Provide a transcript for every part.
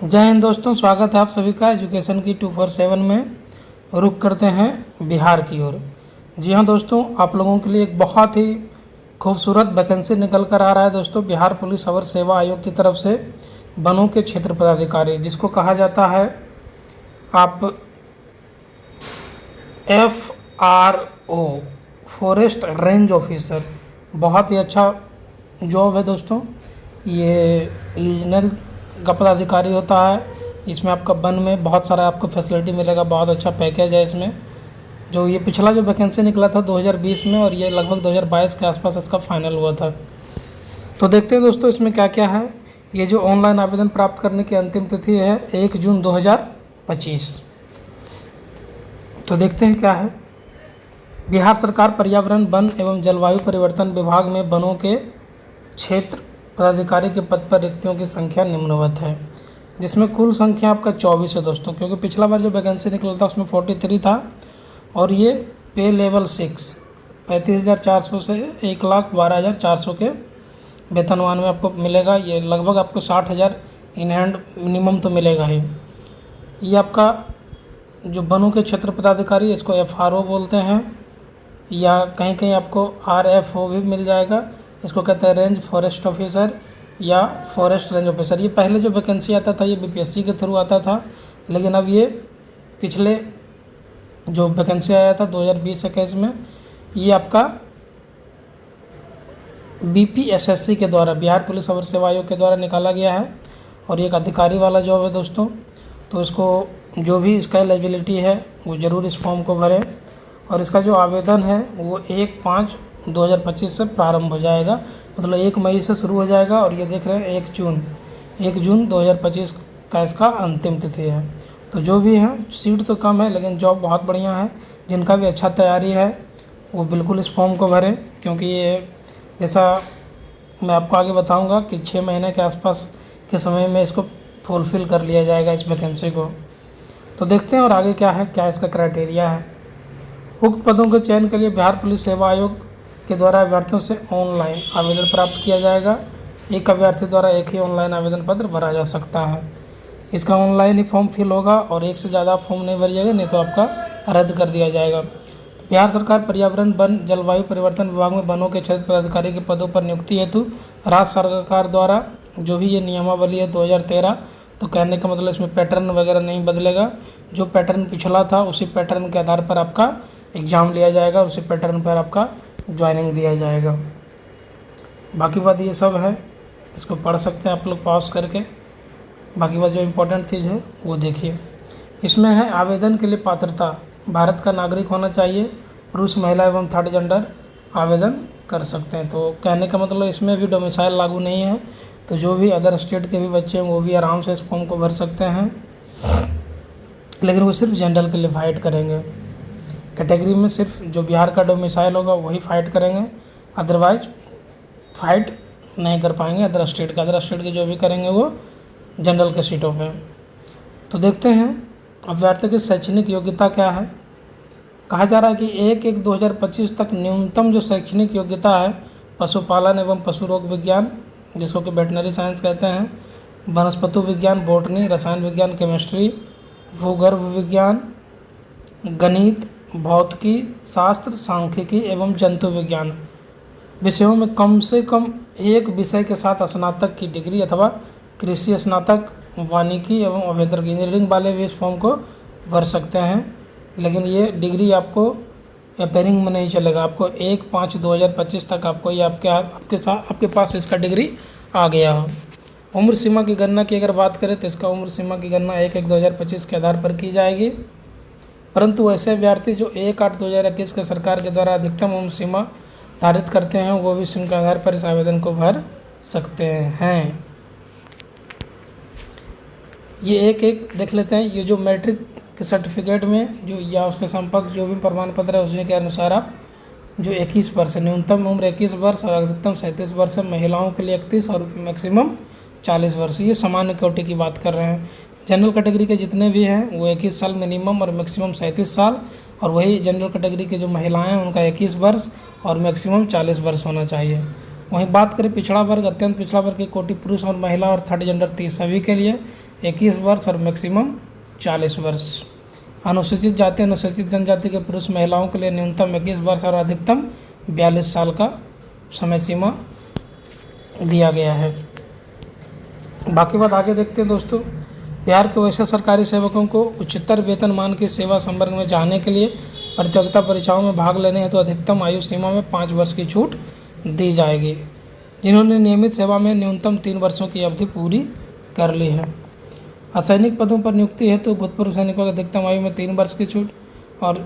जय हिंद दोस्तों, स्वागत है आप सभी का एजुकेशन की 247 में। रुक करते हैं बिहार की ओर। जी हाँ दोस्तों, आप लोगों के लिए एक बहुत ही खूबसूरत वैकेंसी निकल कर आ रहा है दोस्तों, बिहार पुलिस अवर सेवा आयोग की तरफ से वनों के क्षेत्र पदाधिकारी, जिसको कहा जाता है आप FRO, फॉरेस्ट रेंज ऑफिसर। बहुत ही अच्छा जॉब है दोस्तों। ये रीजनल का पदाधिकारी होता है। इसमें आपका वन में बहुत सारा आपको फैसिलिटी मिलेगा, बहुत अच्छा पैकेज है इसमें। जो ये पिछला जो वैकेंसी निकला था 2020 में, और ये लगभग 2022 के आसपास इसका फाइनल हुआ था। तो देखते हैं दोस्तों इसमें क्या क्या है। ये जो ऑनलाइन आवेदन प्राप्त करने की अंतिम तिथि है 1 जून 2025। तो देखते हैं क्या है। बिहार सरकार पर्यावरण, वन एवं जलवायु परिवर्तन विभाग में वनों के क्षेत्र पदाधिकारी के पद पर रिक्तियों की संख्या निम्नवत है, जिसमें कुल संख्या आपका 24 है दोस्तों। क्योंकि पिछला बार जो वैकेंसी निकला था उसमें 43 था, और ये पे लेवल 6 35,400 से 1,12,400 के वेतनमान में आपको मिलेगा। ये लगभग आपको 60,000 इन हैंड मिनिमम तो मिलेगा ही। ये आपका जो वनों के क्षेत्र पदाधिकारी, इसको FRO बोलते हैं, या कहीं कहीं आपको RFO भी मिल जाएगा। इसको कहते हैं रेंज फॉरेस्ट ऑफिसर या फॉरेस्ट रेंज ऑफिसर। ये पहले जो वैकेंसी आता था ये BPSC के थ्रू आता था, लेकिन अब ये पिछले जो वैकेंसी आया था 2020-21 में, ये आपका BPSSC के द्वारा, बिहार पुलिस अवर सेवा आयोग के द्वारा निकाला गया है। और ये एक अधिकारी वाला जॉब है दोस्तों। तो इसको जो भी इसका एलिजिबिलिटी है वो ज़रूर इस फॉर्म को भरें। और इसका जो आवेदन है वो 1/5/2025 से प्रारंभ हो जाएगा, मतलब 1 मई से शुरू हो जाएगा। और ये देख रहे हैं 1 जून 2025 का इसका अंतिम तिथि है। तो जो भी है, सीट तो कम है लेकिन जॉब बहुत बढ़िया है। जिनका भी अच्छा तैयारी है वो बिल्कुल इस फॉर्म को भरें, क्योंकि ये जैसा मैं आपको आगे बताऊंगा कि 6 महीने के आसपास के समय में इसको फुलफ़िल कर लिया जाएगा इस वैकेंसी को। तो देखते हैं और आगे क्या है, क्या इसका क्राइटेरिया है। उक्त पदों के चयन के लिए बिहार पुलिस सेवा आयोग के द्वारा अभ्यर्थियों से ऑनलाइन आवेदन प्राप्त किया जाएगा। एक अभ्यर्थी द्वारा एक ही ऑनलाइन आवेदन पत्र भरा जा सकता है। इसका ऑनलाइन ही फॉर्म फिल होगा, और एक से ज़्यादा फॉर्म नहीं भरिएगा, नहीं तो आपका रद्द कर दिया जाएगा। बिहार सरकार पर्यावरण, वन, जलवायु परिवर्तन विभाग में वनों के क्षेत्र पदाधिकारी के पदों पर नियुक्ति हेतु राज्य सरकार द्वारा जो भी ये नियमावली है 2013, तो कहने का मतलब इसमें पैटर्न वगैरह नहीं बदलेगा। जो पैटर्न पिछला था उसी पैटर्न के आधार पर आपका एग्ज़ाम लिया जाएगा, उसी पैटर्न पर आपका ज्वाइनिंग दिया जाएगा। बाकी बात ये सब है, इसको पढ़ सकते हैं आप लोग पॉज करके। बाकी बात जो इम्पोर्टेंट चीज़ है वो देखिए। इसमें है आवेदन के लिए पात्रता, भारत का नागरिक होना चाहिए, पुरुष, महिला एवं थर्ड जेंडर आवेदन कर सकते हैं। तो कहने का मतलब इसमें भी डोमिसाइल लागू नहीं है। तो जो भी अदर स्टेट के भी बच्चे हैं वो भी आराम से इस फॉर्म को भर सकते हैं, लेकिन वो सिर्फ जनरल के लिए फाइट करेंगे। कैटेगरी में सिर्फ जो बिहार का डोमिसाइल होगा वही फाइट करेंगे, अदरवाइज फाइट नहीं कर पाएंगे अदर स्टेट के जो भी करेंगे वो जनरल के सीटों पे। तो देखते हैं अभ्यर्थी की शैक्षणिक योग्यता क्या है। कहा जा रहा है कि 1/1/2025 तक न्यूनतम जो शैक्षणिक योग्यता है पशुपालन एवं पशु रोग विज्ञान, जिसको कि वेटनरी साइंस कहते हैं, वनस्पति विज्ञान, बॉटनी, रसायन विज्ञान, केमिस्ट्री, भूगर्भ विज्ञान, गणित, भौतिकी शास्त्र, सांख्यिकी एवं जंतु विज्ञान विषयों में कम से कम एक विषय के साथ स्नातक की डिग्री अथवा कृषि स्नातक, वानिकी एवं अभियांत्रिकी इंजीनियरिंग वाले भी इस फॉर्म को भर सकते हैं। लेकिन ये डिग्री आपको अपेयरिंग में नहीं चलेगा। आपको 1/5/2025 तक आपको ये आपके पास इसका डिग्री आ गया हो। उम्र सीमा की गणना की अगर बात करें तो इसका उम्र सीमा की गणना 1/1/2025 के आधार पर की जाएगी। परंतु ऐसे अभ्यर्थी जो 1/8/2021 के सरकार के द्वारा अधिकतम उम्र सीमा निर्धारित करते हैं वो भी इनके आधार पर इस आवेदन को भर सकते हैं। ये एक देख लेते हैं। ये जो मैट्रिक के सर्टिफिकेट में जो या उसके संपर्क जो भी प्रमाण पत्र है उसी के अनुसार आप जो 21 वर्ष है, न्यूनतम उम्र 21 वर्ष और अधिकतम 37 वर्ष है, महिलाओं के लिए 31 और मैक्सिमम 40 वर्ष। ये सामान्य कोटि की बात कर रहे हैं। जनरल कैटेगरी के जितने भी हैं वो 21 साल मिनिमम और मैक्सिमम 37 साल, और वही जनरल कैटेगरी के जो महिलाएं हैं उनका 21 वर्ष और मैक्सिमम 40 वर्ष होना चाहिए। वहीं बात करें पिछड़ा वर्ग, अत्यंत पिछड़ा वर्ग की कोटि पुरुष और महिला और थर्ड जेंडर 30 सभी के लिए 21 वर्ष और मैक्सिमम 40 वर्ष। अनुसूचित जाति अनुसूचित जनजाति के पुरुष महिलाओं के लिए न्यूनतम 21 वर्ष और अधिकतम 42 साल का समय सीमा दिया गया है। बाकी बात आगे देखते हैं दोस्तों। बिहार के वैसे सरकारी सेवकों को उच्चतर वेतनमान की सेवा संवर्ग में जाने के लिए प्रतियोगिता परीक्षाओं में भाग लेने हेतु अधिकतम आयु सीमा में 5 वर्ष की छूट दी जाएगी, जिन्होंने नियमित सेवा में न्यूनतम 3 वर्षों की अवधि पूरी कर ली है। असैनिक पदों पर नियुक्ति हेतु भूतपूर्व सैनिकों की अधिकतम आयु में 3 वर्ष की छूट और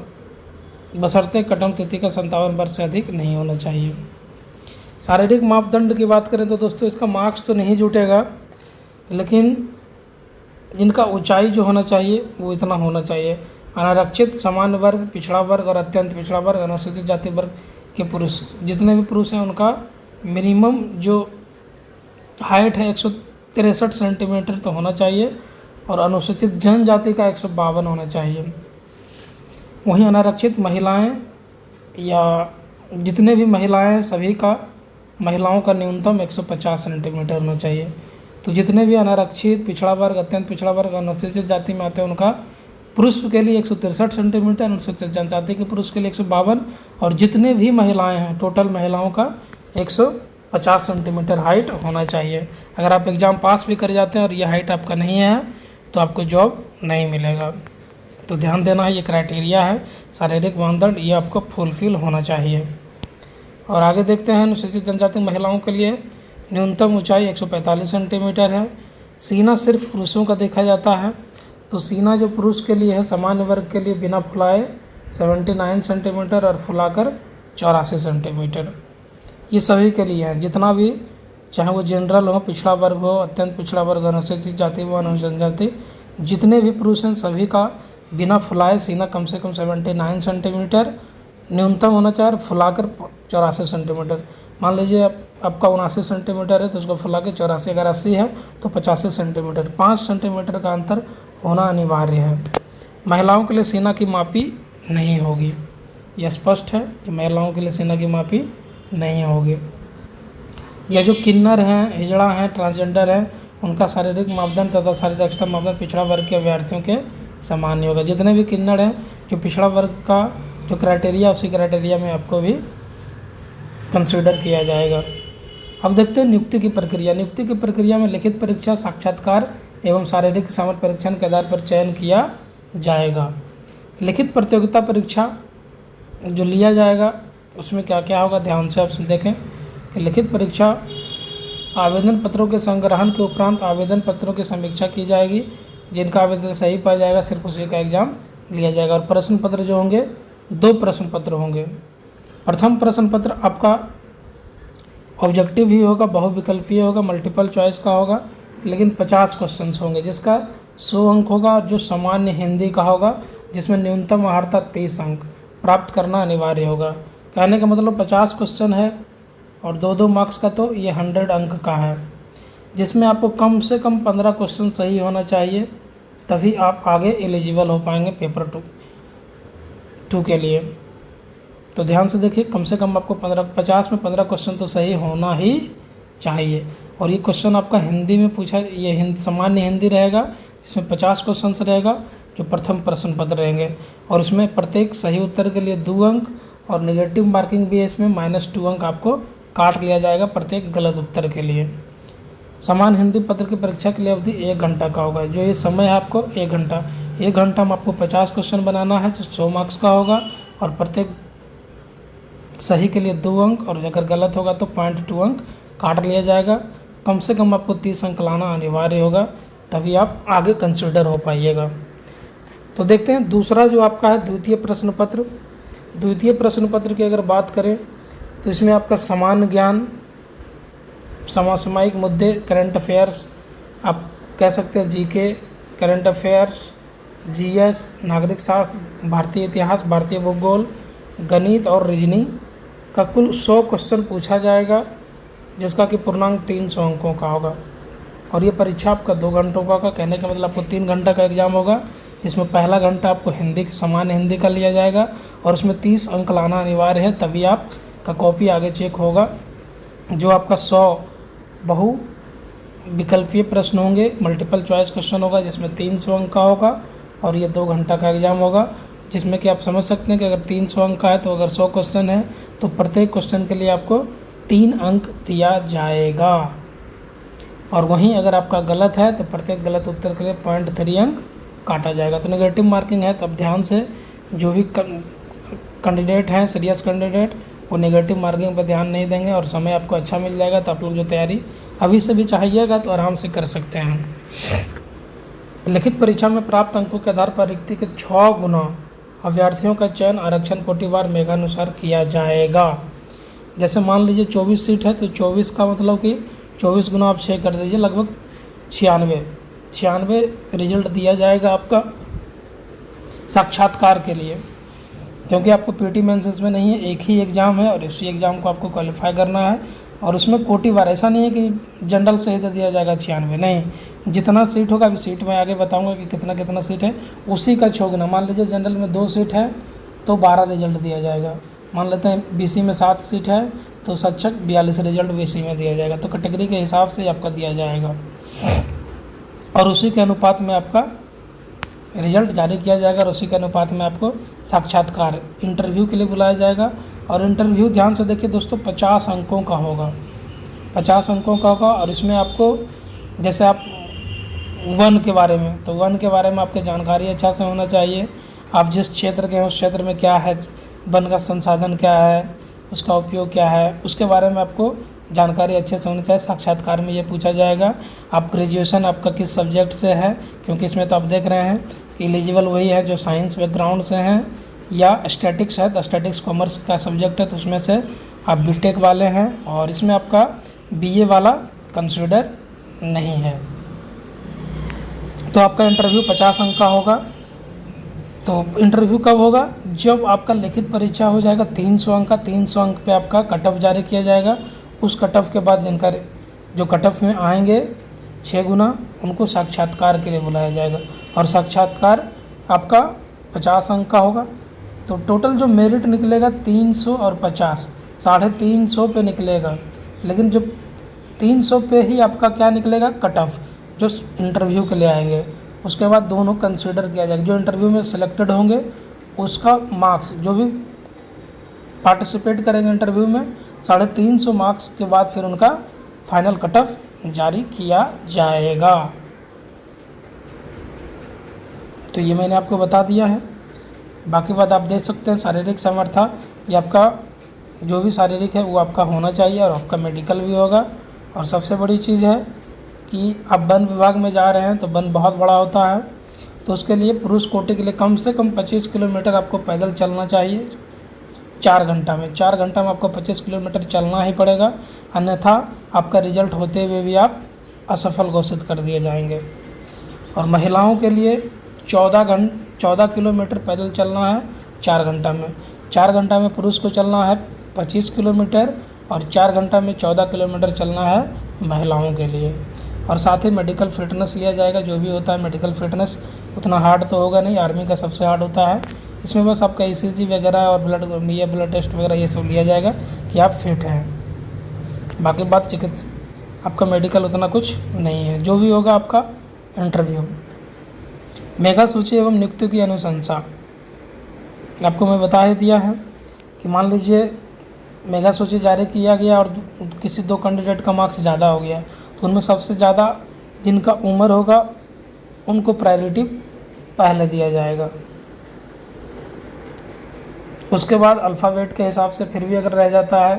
बशर्ते कटम तिथि का 57 वर्ष से अधिक नहीं होना चाहिए। शारीरिक मापदंड की बात करें तो दोस्तों इसका मार्क्स तो नहीं जुटेगा, लेकिन इनका ऊंचाई जो होना चाहिए वो इतना होना चाहिए। अनारक्षित, सामान्य वर्ग, पिछड़ा वर्ग और अत्यंत पिछड़ा वर्ग, अनुसूचित जाति वर्ग के पुरुष, जितने भी पुरुष हैं उनका मिनिमम जो हाइट है 163 सेंटीमीटर तो होना चाहिए और अनुसूचित जनजाति का 152 होना चाहिए। वहीं अनारक्षित महिलाएं या जितने भी महिलाएं सभी का महिलाओं का न्यूनतम 150 सेंटीमीटर होना चाहिए। तो जितने भी अनारक्षित, पिछड़ा वर्ग, अत्यंत पिछड़ा वर्ग, अनुसूचित जाति में आते हैं उनका पुरुष के लिए 163 सेंटीमीटर, अनुसूचित जनजाति के पुरुष के लिए 152 और जितने भी महिलाएं हैं टोटल महिलाओं का 150 सेंटीमीटर हाइट होना चाहिए। अगर आप एग्ज़ाम पास भी कर जाते हैं और ये हाइट आपका नहीं है तो आपको जॉब नहीं मिलेगा। तो ध्यान देना है, ये क्राइटेरिया है, शारीरिक मानदंड ये आपको फुलफिल होना चाहिए। और आगे देखते हैं अनुसूचित जनजाति महिलाओं के लिए न्यूनतम ऊंचाई 145 सेंटीमीटर है। सीना सिर्फ पुरुषों का देखा जाता है, तो सीना जो पुरुष के लिए है सामान्य वर्ग के लिए बिना फुलाए 79 सेंटीमीटर और फुलाकर 84 सेंटीमीटर। ये सभी के लिए है, जितना भी चाहे वो जनरल हो, पिछड़ा वर्ग हो, अत्यंत पिछड़ा वर्ग, अनुसूचित जाति हो, अनुसूचित जाति, जितने भी पुरुष हैं सभी का बिना फुलाए सीना कम से कम 79 सेंटीमीटर न्यूनतम होना चाहिए और फुलाकर 84 सेंटीमीटर। मान लीजिए आपका 79 सेंटीमीटर है तो उसको फुला के 84, अगर 80 है तो 85 सेंटीमीटर, 5 सेंटीमीटर का अंतर होना अनिवार्य है। महिलाओं के लिए सीना की मापी नहीं होगी, यह स्पष्ट है कि महिलाओं के लिए सीना की मापी नहीं होगी। यह जो किन्नर हैं, हिजड़ा हैं, ट्रांसजेंडर हैं, उनका शारीरिक मापदंड तथा शारीरिक दक्षता मापदंड पिछड़ा वर्ग के अभ्यर्थियों के समान ही होगा। जितने भी किन्नर हैं जो पिछड़ा वर्ग का जो क्राइटेरिया उसी क्राइटेरिया में आपको भी कंसीडर किया जाएगा। अब देखते हैं नियुक्ति की प्रक्रिया। नियुक्ति की प्रक्रिया में लिखित परीक्षा, साक्षात्कार एवं शारीरिक सामर्थ्य परीक्षण के आधार पर चयन किया जाएगा। लिखित प्रतियोगिता परीक्षा जो लिया जाएगा उसमें क्या क्या होगा, ध्यान से आप देखें कि लिखित परीक्षा आवेदन पत्रों के संग्रहण के उपरांत आवेदन पत्रों की समीक्षा की जाएगी। जिनका आवेदन सही पाया जाएगा सिर्फ उसी का एग्ज़ाम लिया जाएगा। और प्रश्न पत्र जो होंगे 2 प्रश्न पत्र होंगे। प्रथम प्रश्न पत्र आपका ऑब्जेक्टिव ही होगा, बहुविकल्पीय होगा, मल्टीपल चॉइस का होगा, लेकिन 50 क्वेश्चंस होंगे जिसका 100 अंक होगा। और जो सामान्य हिंदी का होगा जिसमें न्यूनतम अर्हता 30 अंक प्राप्त करना अनिवार्य होगा। कहने का मतलब 50 क्वेश्चन है और 2-2 मार्क्स का, तो ये 100 अंक का है, जिसमें आपको कम से कम 15 क्वेश्चन सही होना चाहिए, तभी आप आगे एलिजिबल हो पाएंगे पेपर 2 के लिए। तो ध्यान से देखिए, कम से कम आपको 50 में 15 क्वेश्चन तो सही होना ही चाहिए। और ये क्वेश्चन आपका हिंदी में पूछा, ये सामान्य हिंदी रहेगा जिसमें 50 क्वेश्चन रहेगा जो प्रथम प्रश्न पत्र रहेंगे। और इसमें प्रत्येक सही उत्तर के लिए 2 अंक और नेगेटिव मार्किंग भी है, इसमें -2 अंक आपको काट लिया जाएगा प्रत्येक गलत उत्तर के लिए। समान हिंदी पत्र की परीक्षा के लिए अवधि 1 घंटा का होगा। जो ये समय है आपको 1 घंटा, 1 घंटा में आपको 50 क्वेश्चन बनाना है जो 100 मार्क्स का होगा और प्रत्येक सही के लिए 2 अंक और अगर गलत होगा तो 0.2 अंक काट लिया जाएगा। कम से कम आपको 30 अंक लाना अनिवार्य होगा, तभी आप आगे कंसिडर हो पाइएगा। तो देखते हैं दूसरा जो आपका है द्वितीय प्रश्न पत्र। द्वितीय प्रश्न पत्र की अगर बात करें तो इसमें आपका सामान्य ज्ञान, समसामयिक मुद्दे, करंट अफेयर्स, आप कह सकते हैं जीके, करंट अफेयर्स, जीएस, नागरिक शास्त्र, भारतीय इतिहास, भारतीय भूगोल, गणित और रीजनिंग का कुल 100 क्वेश्चन पूछा जाएगा, जिसका कि पूर्णांक 300 अंकों का होगा। और ये परीक्षा आपका 2 घंटों का होगा। कहने का मतलब आपको 3 घंटा का एग्जाम होगा, जिसमें पहला घंटा आपको हिंदी, सामान्य हिंदी का लिया जाएगा और उसमें 30 अंक लाना अनिवार्य है, तभी आपका कॉपी आगे चेक होगा। जो आपका 100 विकल्पीय प्रश्न होंगे, मल्टीपल चॉइस क्वेश्चन होगा जिसमें 300 अंक का होगा और ये 2 घंटा का एग्ज़ाम होगा, जिसमें कि आप समझ सकते हैं कि अगर 300 अंक का है तो अगर 100 क्वेश्चन है तो प्रत्येक क्वेश्चन के लिए आपको 3 अंक दिया जाएगा। और वहीं अगर आपका गलत है तो प्रत्येक गलत उत्तर के लिए 0.3 अंक काटा जाएगा। तो नेगेटिव मार्किंग है, तो अब ध्यान से जो भी कैंडिडेट हैं, सीरियस कैंडिडेट, वो नेगेटिव मार्किंग पर ध्यान नहीं देंगे और समय आपको अच्छा मिल जाएगा। तो आप लोग जो तैयारी अभी से भी चाहिएगा तो आराम से कर सकते हैं। लिखित परीक्षा में प्राप्त अंकों के आधार पर रिक्ति के 6 गुना अभ्यर्थियों का चयन आरक्षण कोटिवार मेघानुसार किया जाएगा। जैसे मान लीजिए 24 सीट है तो 24 का मतलब कि 24 गुना आप 6 कर दीजिए, लगभग 96 रिजल्ट दिया जाएगा आपका साक्षात्कार के लिए, क्योंकि आपको पीटी मेंस में नहीं है, एक ही एग्ज़ाम है और इसी एग्ज़ाम को आपको क्वालिफाई करना है। और उसमें कोटिवार, ऐसा नहीं है कि जनरल से ही दे दिया जाएगा 96, नहीं, जितना सीट होगा, अभी सीट में आगे बताऊंगा कि कितना सीट है, उसी का 6 गुना। मान लीजिए जनरल में 2 सीट है तो 12 रिजल्ट दिया जाएगा। मान लेते हैं बीसी में 7 सीट है तो 42 रिजल्ट बीसी में दिया जाएगा। तो कैटेगरी के हिसाब से आपका दिया जाएगा और उसी के अनुपात में आपका रिजल्ट जारी किया जाएगा और उसी के अनुपात में आपको साक्षात्कार इंटरव्यू के लिए बुलाया जाएगा। और इंटरव्यू ध्यान से देखिए दोस्तों 50 अंकों का होगा, 50 अंकों का होगा। और इसमें आपको जैसे आप वन के बारे में, तो वन के बारे में आपकी जानकारी अच्छा से होना चाहिए। आप जिस क्षेत्र के हैं उस क्षेत्र में क्या है, वन का संसाधन क्या है, उसका उपयोग क्या है, उसके बारे में आपको जानकारी अच्छे से होनी चाहिए। साक्षात्कार में ये पूछा जाएगा आप ग्रेजुएशन आपका किस सब्जेक्ट से है, क्योंकि इसमें तो आप देख रहे हैं कि एलिजिबल वही है जो साइंस बैकग्राउंड से हैं, या स्टैटिक्स है तो स्टैटिक्स कॉमर्स का सब्जेक्ट है तो उसमें से आप बीटेक वाले हैं, और इसमें आपका बीए वाला कंसिडर नहीं है। तो आपका इंटरव्यू 50 अंक का होगा। तो इंटरव्यू कब होगा? जब आपका लिखित परीक्षा हो जाएगा 300 अंक का, 300 अंक पे आपका कट ऑफ जारी किया जाएगा। उस कट ऑफ के बाद जिनका जो कट ऑफ में आएंगे 6 गुना, उनको साक्षात्कार के लिए बुलाया जाएगा और साक्षात्कार आपका 50 अंक का होगा। तो टोटल जो मेरिट निकलेगा 300 और 50, 350 पे निकलेगा। लेकिन जो 300 पे ही आपका क्या निकलेगा, कट ऑफ जो इंटरव्यू के लिए आएंगे। उसके बाद दोनों कंसीडर किया जाएगा। जो इंटरव्यू में सिलेक्टेड होंगे उसका मार्क्स, जो भी पार्टिसिपेट करेंगे इंटरव्यू में, 350 मार्क्स के बाद फिर उनका फाइनल कट ऑफ जारी किया जाएगा। तो ये मैंने आपको बता दिया है। बाकी बात आप देख सकते हैं, शारीरिक सामर्थ्य ये आपका जो भी शारीरिक है वो आपका होना चाहिए और आपका मेडिकल भी होगा। और सबसे बड़ी चीज़ है कि आप वन विभाग में जा रहे हैं तो वन बहुत बड़ा होता है, तो उसके लिए पुरुष कोटि के लिए कम से कम 25 किलोमीटर आपको पैदल चलना चाहिए 4 घंटा में। 4 घंटा में आपको 25 किलोमीटर चलना ही पड़ेगा, अन्यथा आपका रिजल्ट होते हुए भी आप असफल घोषित कर दिए जाएंगे। और महिलाओं के लिए 14 किलोमीटर पैदल चलना है 4 घंटा में। 4 घंटा में पुरुष को चलना है 25 किलोमीटर और 4 घंटा में 14 किलोमीटर चलना है महिलाओं के लिए। और साथ ही मेडिकल फिटनेस लिया जाएगा। जो भी होता है मेडिकल फिटनेस उतना हार्ड तो होगा नहीं, आर्मी का सबसे हार्ड होता है। इसमें बस आपका ECG वगैरह और ब्लड टेस्ट वगैरह ये सब लिया जाएगा कि आप फिट हैं। बाकी बात चिकित्सा आपका मेडिकल उतना कुछ नहीं है। जो भी होगा आपका इंटरव्यू। मेगा सूची एवं नियुक्ति की अनुशंसा आपको मैं बता ही दिया है कि मान लीजिए मेगा सूची जारी किया गया और किसी 2 कैंडिडेट का मार्क्स ज़्यादा हो गया, तो उनमें सबसे ज़्यादा जिनका उम्र होगा उनको प्रायोरिटी पहले दिया जाएगा। उसके बाद अल्फ़ाबेट के हिसाब से फिर भी अगर रह जाता है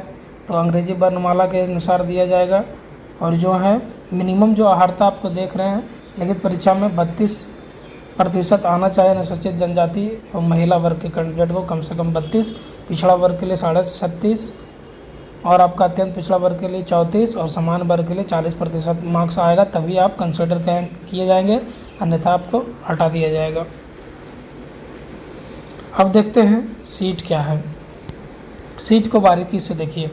तो अंग्रेजी वर्णमाला के अनुसार दिया जाएगा। और जो है मिनिमम जो अर्हता आपको देख रहे हैं, लिखित परीक्षा में 32% आना चाहिए अनुसूचित जनजाति एवं महिला वर्ग के कैंडिडेट को, कम से कम 32, पिछड़ा वर्ग के लिए 37.5 और आपका अत्यंत पिछड़ा वर्ग के लिए 34 और समान वर्ग के लिए 40% मार्क्स आएगा, तभी आप कंसिडर किए जाएंगे, अन्यथा आपको हटा दिया जाएगा। अब देखते हैं सीट क्या है। सीट को बारीकी से देखिए।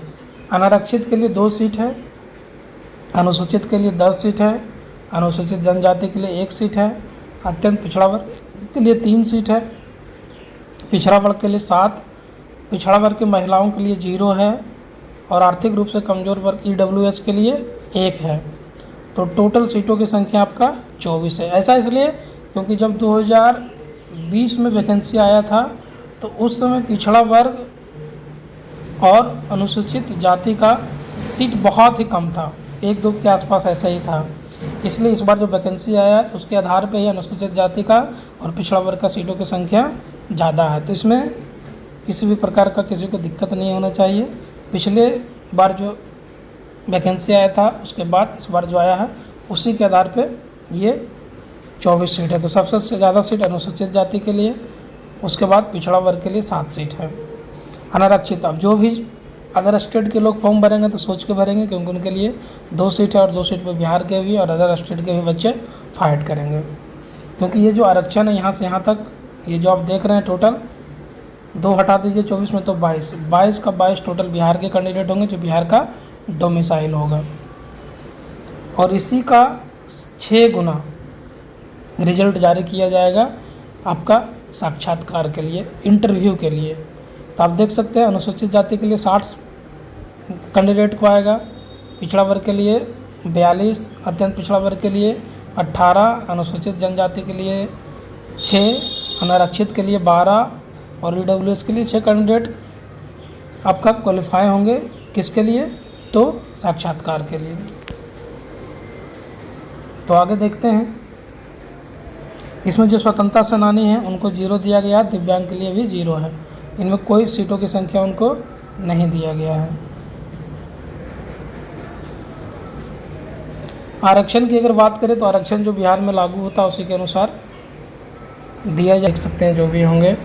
अनारक्षित के लिए 2 सीट है, अनुसूचित के लिए 10 सीट है, अनुसूचित जनजाति के लिए 1 सीट है, अत्यंत पिछड़ा वर्ग के लिए 3 सीट है, पिछड़ा वर्ग के लिए 7, पिछड़ा वर्ग की महिलाओं के लिए 0 है और आर्थिक रूप से कमज़ोर वर्ग EWS के लिए 1 है। तो टोटल सीटों की संख्या आपका 24 है। ऐसा इसलिए क्योंकि जब 2020 में वैकेंसी आया था तो उस समय पिछड़ा वर्ग और अनुसूचित जाति का सीट बहुत ही कम था, 1-2 के आसपास ऐसा ही था। इसलिए इस बार जो वैकेंसी आया तो उसके आधार पे ही अनुसूचित जाति का और पिछड़ा वर्ग का सीटों की संख्या ज़्यादा है। तो इसमें किसी भी प्रकार का किसी को दिक्कत नहीं होना चाहिए। पिछले बार जो वैकेंसी आया था उसके बाद इस बार जो आया है उसी के आधार पे ये 24 सीट है। तो सबसे ज़्यादा सीट अनुसूचित जाति के लिए, उसके बाद पिछड़ा वर्ग के लिए 7 सीट है। अनारक्षित, अब जो भी अदर स्टेट के लोग फॉर्म भरेंगे तो सोच के भरेंगे क्योंकि उनके लिए 2 सीट है और 2 सीट पे बिहार के भी और अदर स्टेट के भी बच्चे फाइट करेंगे। क्योंकि ये जो आरक्षण है यहाँ से यहाँ तक, ये जो आप देख रहे हैं टोटल 2 हटा दीजिए 24 में तो 22 का 22 टोटल बिहार के कैंडिडेट होंगे जो बिहार का डोमिसाइल होगा। और इसी का 6 गुना रिजल्ट जारी किया जाएगा आपका साक्षात्कार के लिए, इंटरव्यू के लिए। तो आप देख सकते हैं अनुसूचित जाति के लिए 60 कैंडिडेट को आएगा, पिछड़ा वर्ग के लिए 42, अत्यंत पिछड़ा वर्ग के लिए 18, अनुसूचित जनजाति के लिए 6, अनारक्षित के लिए 12 और ईडब्ल्यूएस के लिए 6 कैंडिडेट आपका क्वालिफाई होंगे। किसके लिए? तो साक्षात्कार के लिए। तो आगे देखते हैं, इसमें जो स्वतंत्रता सेनानी हैं उनको 0 दिया गया, दिव्यांग के लिए भी 0 है। इनमें कोई सीटों की संख्या उनको नहीं दिया गया है। आरक्षण की अगर बात करें तो आरक्षण जो बिहार में लागू होता है उसी के अनुसार दिया जा सकते हैं जो भी होंगे।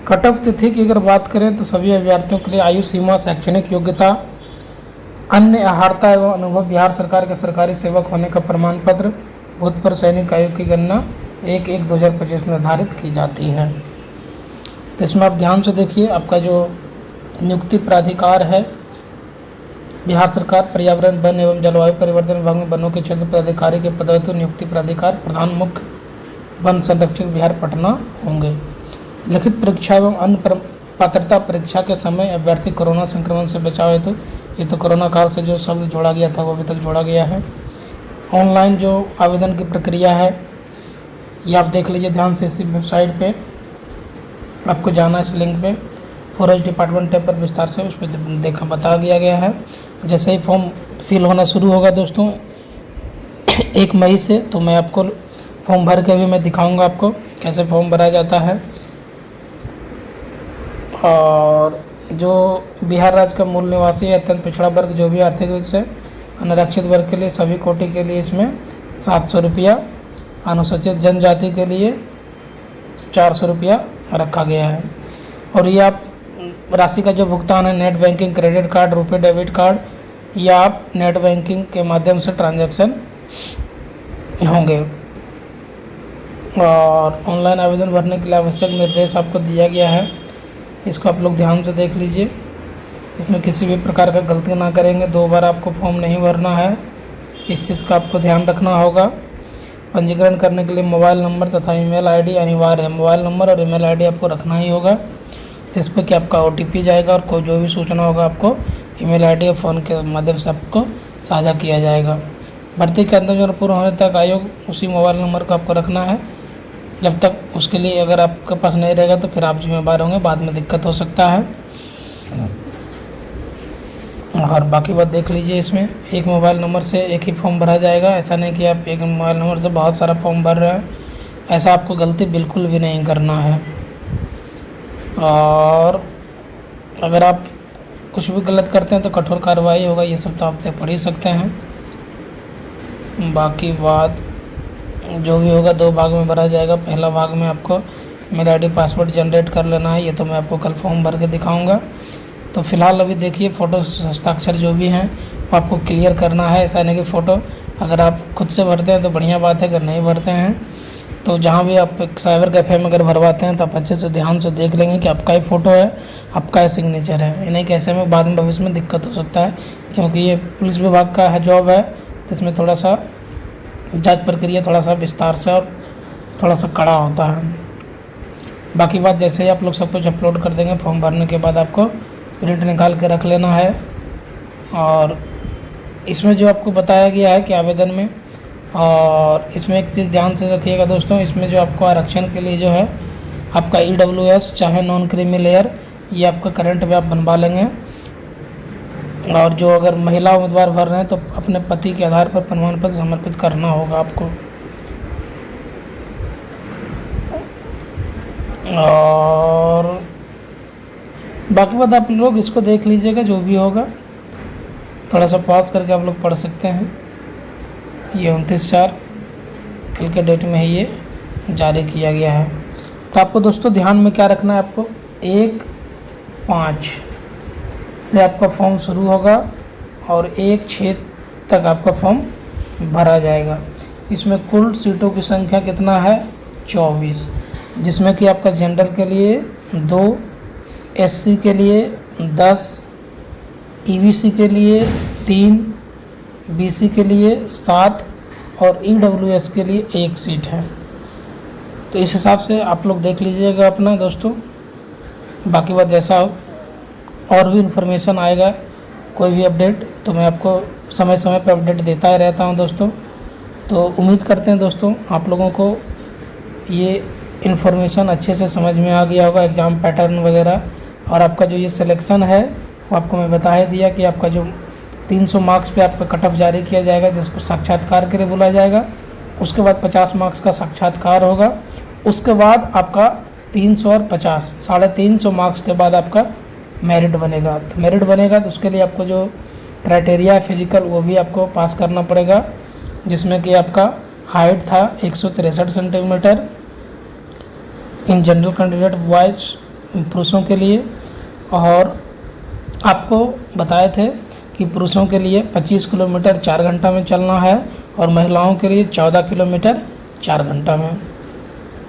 कट ऑफ तिथि की अगर बात करें तो सभी अभ्यर्थियों के लिए आयु सीमा, शैक्षणिक योग्यता, अन्य अहार्ता एवं अनुभव, बिहार सरकार के सरकारी सेवक होने का प्रमाण पत्र, भूतपूर्व सैनिक आयु की गणना 1/1/2025 निर्धारित की जाती है। तो इसमें आप ध्यान से देखिए, आपका जो नियुक्ति प्राधिकार है बिहार सरकार पर्यावरण, वन एवं जलवायु परिवर्तन विभाग में वनों के क्षेत्र पदाधिकारी के पद हेतु नियुक्ति प्राधिकार प्रधान मुख्य वन संरक्षक बिहार पटना होंगे। लिखित परीक्षा एवं अन्य पात्रता परीक्षा के समय अभ्यर्थी कोरोना संक्रमण से बचाव हेतु, ये तो कोरोना काल से जो शब्द जोड़ा गया था वो अभी तक जोड़ा गया है। ऑनलाइन जो आवेदन की प्रक्रिया है ये आप देख लीजिए ध्यान से, इसी वेबसाइट पे आपको जाना, इस लिंक पे फॉरेस्ट डिपार्टमेंट टैब पर विस्तार से उस पर बता दिया गया है। जैसे ही फॉर्म फिल होना शुरू होगा दोस्तों 1 मई से, तो मैं आपको फॉर्म भर के भी मैं दिखाऊंगा आपको कैसे फॉर्म भरा जाता है। और जो बिहार राज्य का मूल निवासी है, अत्यंत पिछड़ा वर्ग जो भी आर्थिक रूप से अनारक्षित वर्ग के लिए सभी कोटि के लिए इसमें 700 रुपया, अनुसूचित जनजाति के लिए 400 रुपया रखा गया है। और ये आप राशि का जो भुगतान है नेट बैंकिंग, क्रेडिट कार्ड, रुपए डेबिट कार्ड या आप नेट बैंकिंग के माध्यम से ट्रांजैक्शन होंगे। और ऑनलाइन आवेदन भरने के लिए आवश्यक निर्देश आपको दिया गया है, इसको आप लोग ध्यान से देख लीजिए। इसमें किसी भी प्रकार का गलती ना करेंगे, 2 बार आपको फॉर्म नहीं भरना है, इस चीज़ का आपको ध्यान रखना होगा। पंजीकरण करने के लिए मोबाइल नंबर तथा ईमेल आईडी अनिवार्य है। मोबाइल नंबर और ईमेल आईडी आपको रखना ही होगा, जिस पर कि आपका OTP जाएगा और कोई जो भी सूचना होगा आपको ईमेल आईडी या फ़ोन के माध्यम से आपको साझा किया जाएगा। भर्ती के अंतिम चरण पूर्ण होने तक आयोग उसी मोबाइल नंबर को आपको रखना है, जब तक उसके लिए अगर आपके पास नहीं रहेगा तो फिर आप जिम्मेदार होंगे, बाद में दिक्कत हो सकता है। और बाकी बात देख लीजिए, इसमें एक मोबाइल नंबर से एक ही फॉर्म भरा जाएगा। ऐसा नहीं कि आप एक मोबाइल नंबर से बहुत सारा फॉर्म भर रहे हैं, ऐसा आपको गलती बिल्कुल भी नहीं करना है। और अगर आप कुछ भी गलत करते हैं तो कठोर कार्रवाई होगा, ये सब तो आप पढ़ ही सकते हैं। बाकी बात जो भी होगा 2 भाग में भरा जाएगा। पहला भाग में आपको मेल आईडी पासवर्ड जनरेट कर लेना है, ये तो मैं आपको कल फॉर्म भर के दिखाऊंगा। तो फिलहाल अभी देखिए फ़ोटो हस्ताक्षर जो भी हैं वो आपको क्लियर करना है। ऐसा नहीं कि फ़ोटो अगर आप खुद से भरते हैं तो बढ़िया बात है, अगर नहीं भरते हैं तो जहाँ भी आप साइबर कैफ़े में अगर भरवाते हैं तो आप अच्छे से ध्यान से देख लेंगे कि आपका ही फ़ोटो है, आपका ही सिग्नेचर है। इन्हें कैसे में बाद में भविष्य में दिक्कत हो सकता है, क्योंकि ये पुलिस विभाग का है जॉब है, जिसमें थोड़ा सा जांच प्रक्रिया थोड़ा सा विस्तार से और थोड़ा सा कड़ा होता है। बाकी बात जैसे ही आप लोग सब कुछ अपलोड कर देंगे, फॉर्म भरने के बाद आपको प्रिंट निकाल के रख लेना है और इसमें जो आपको बताया गया है कि आवेदन में, और इसमें एक चीज़ ध्यान से रखिएगा दोस्तों, इसमें जो आपको आरक्षण के लिए जो है आपका EWS चाहे नॉन क्रीमी लेयर ये आपका करंट में आप बनवा लेंगे। और जो अगर महिला उम्मीदवार भर रहे हैं तो अपने पति के आधार पर प्रमाण पत्र समर्पित करना होगा आपको। और बाकी बात आप लोग इसको देख लीजिएगा, जो भी होगा थोड़ा सा पॉज करके आप लोग पढ़ सकते हैं। ये 29/4 कल के डेट में ही ये जारी किया गया है। तो आपको दोस्तों ध्यान में क्या रखना है, आपको 1/5 से आपका फॉर्म शुरू होगा और 1/6 तक आपका फॉर्म भरा जाएगा। इसमें कुल सीटों की संख्या कितना है, 24, जिसमें कि आपका जनरल के लिए 2, SC के लिए 10, EBC के लिए 3, BC के लिए 7 और EWS के लिए 1 सीट है। तो इस हिसाब से आप लोग देख लीजिएगा अपना दोस्तों। बाकी बात जैसा हो और भी इन्फॉर्मेशन आएगा, कोई भी अपडेट, तो मैं आपको समय समय पर अपडेट देता ही रहता हूं दोस्तों। तो उम्मीद करते हैं दोस्तों आप लोगों को ये इन्फॉर्मेशन अच्छे से समझ में आ गया होगा, एग्ज़ाम पैटर्न वगैरह। और आपका जो ये सिलेक्शन है वो आपको मैं बता ही दिया कि आपका जो 300 मार्क्स पे आपका कट ऑफ जारी किया जाएगा, जिसको साक्षात्कार के लिए बुलाया जाएगा। उसके बाद 50 मार्क्स का साक्षात्कार होगा। उसके बाद आपका 300 और 50, 350 मार्क्स के बाद आपका मेरिट बनेगा। तो मेरिट बनेगा तो उसके लिए आपको जो क्राइटेरिया है फिजिकल वो भी आपको पास करना पड़ेगा, जिसमें कि आपका हाइट था 163 centimetre in general candidate boys पुरुषों के लिए। और आपको बताए थे कि पुरुषों के लिए 25 किलोमीटर 4 घंटा में चलना है और महिलाओं के लिए 14 किलोमीटर 4 घंटा में।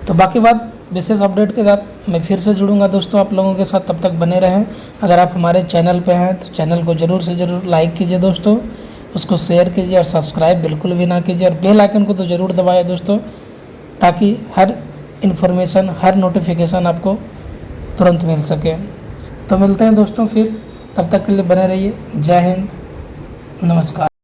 तो बाकी बात विशेष अपडेट के साथ मैं फिर से जुड़ूंगा दोस्तों आप लोगों के साथ, तब तक बने रहें। अगर आप हमारे चैनल पे हैं तो चैनल को ज़रूर से ज़रूर लाइक कीजिए दोस्तों, उसको शेयर कीजिए और सब्सक्राइब बिल्कुल भी ना कीजिए, और बेल आइकन को तो ज़रूर दबाइए दोस्तों, ताकि हर इन्फॉर्मेशन, हर नोटिफिकेशन आपको तुरंत मिल सके। तो मिलते हैं दोस्तों फिर, तब तक के लिए बने रहिए। जय हिंद, नमस्कार।